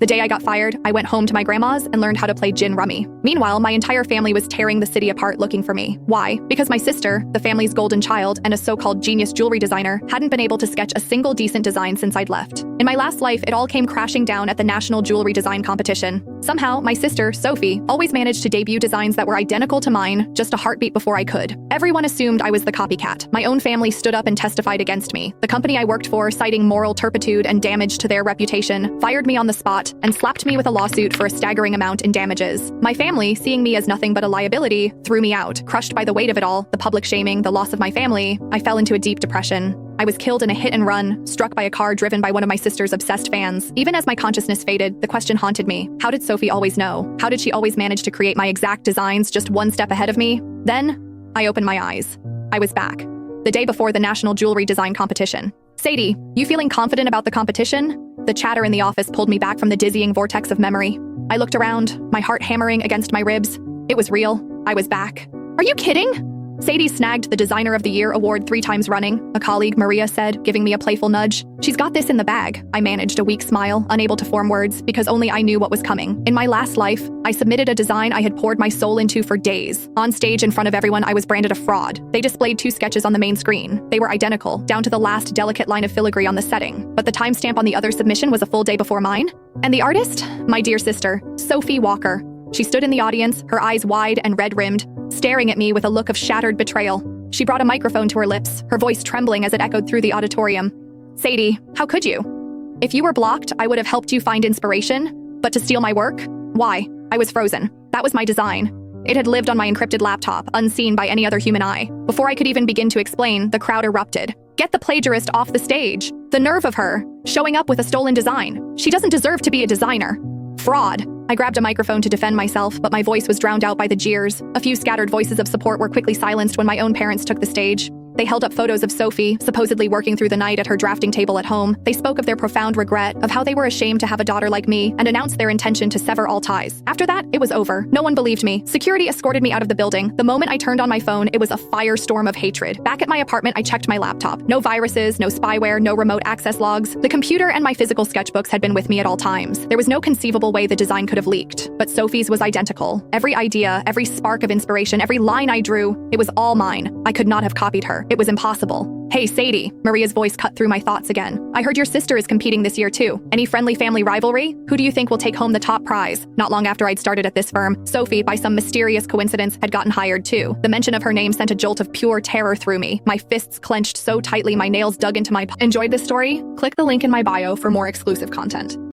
The day I got fired, I went home to my grandma's and learned how to play gin rummy. Meanwhile, my entire family was tearing the city apart looking for me. Why? Because my sister, the family's golden child and a so-called genius jewelry designer, hadn't been able to sketch a single decent design since I'd left. In my last life, it all came crashing down at the National Jewelry Design Competition. Somehow, my sister, Sophie, always managed to debut designs that were identical to mine just a heartbeat before I could. Everyone assumed I was the copycat. My own family stood up and testified against me. The company I worked for, citing moral turpitude and damage to their reputation, fired me on the spot and slapped me with a lawsuit for a staggering amount in damages. My family, seeing me as nothing but a liability, threw me out. Crushed by the weight of it all, the public shaming, the loss of my family, I fell into a deep depression. I was killed in a hit and run, struck by a car driven by one of my sister's obsessed fans. Even as my consciousness faded, the question haunted me. How did Sophie always know? How did she always manage to create my exact designs just one step ahead of me? Then, I opened my eyes. I was back. The day before the National Jewelry Design Competition. Sadie, you feeling confident about the competition? The chatter in the office pulled me back from the dizzying vortex of memory. I looked around, my heart hammering against my ribs. It was real. I was back. Are you kidding? Sadie snagged the Designer of the Year award 3 times running, a colleague, Maria, said, giving me a playful nudge. She's got this in the bag. I managed a weak smile, unable to form words, because only I knew what was coming. In my last life, I submitted a design I had poured my soul into for days. On stage in front of everyone, I was branded a fraud. They displayed 2 sketches on the main screen. They were identical, down to the last delicate line of filigree on the setting. But the timestamp on the other submission was a full day before mine. And the artist? My dear sister, Sophie Walker. She stood in the audience, her eyes wide and red-rimmed, staring at me with a look of shattered betrayal. She brought a microphone to her lips, her voice trembling as it echoed through the auditorium. Sadie, how could you? If you were blocked, I would have helped you find inspiration. But to steal my work? Why? I was frozen. That was my design. It had lived on my encrypted laptop, unseen by any other human eye. Before I could even begin to explain, the crowd erupted. Get the plagiarist off the stage. The nerve of her, showing up with a stolen design. She doesn't deserve to be a designer. Fraud. I grabbed a microphone to defend myself, but my voice was drowned out by the jeers. A few scattered voices of support were quickly silenced when my own parents took the stage. They held up photos of Sophie, supposedly working through the night at her drafting table at home. They spoke of their profound regret, of how they were ashamed to have a daughter like me, and announced their intention to sever all ties. After that, it was over. No one believed me. Security escorted me out of the building. The moment I turned on my phone, it was a firestorm of hatred. Back at my apartment, I checked my laptop. No viruses, no spyware, no remote access logs. The computer and my physical sketchbooks had been with me at all times. There was no conceivable way the design could have leaked, but Sophie's was identical. Every idea, every spark of inspiration, every line I drew, it was all mine. I could not have copied her. It was impossible. Hey, Sadie, Maria's voice cut through my thoughts again. I heard your sister is competing this year too. Any friendly family rivalry? Who do you think will take home the top prize? Not long after I'd started at this firm, Sophie, by some mysterious coincidence, had gotten hired too. The mention of her name sent a jolt of pure terror through me. My fists clenched so tightly my nails dug into my... Enjoyed this story? Click the link in my bio for more exclusive content.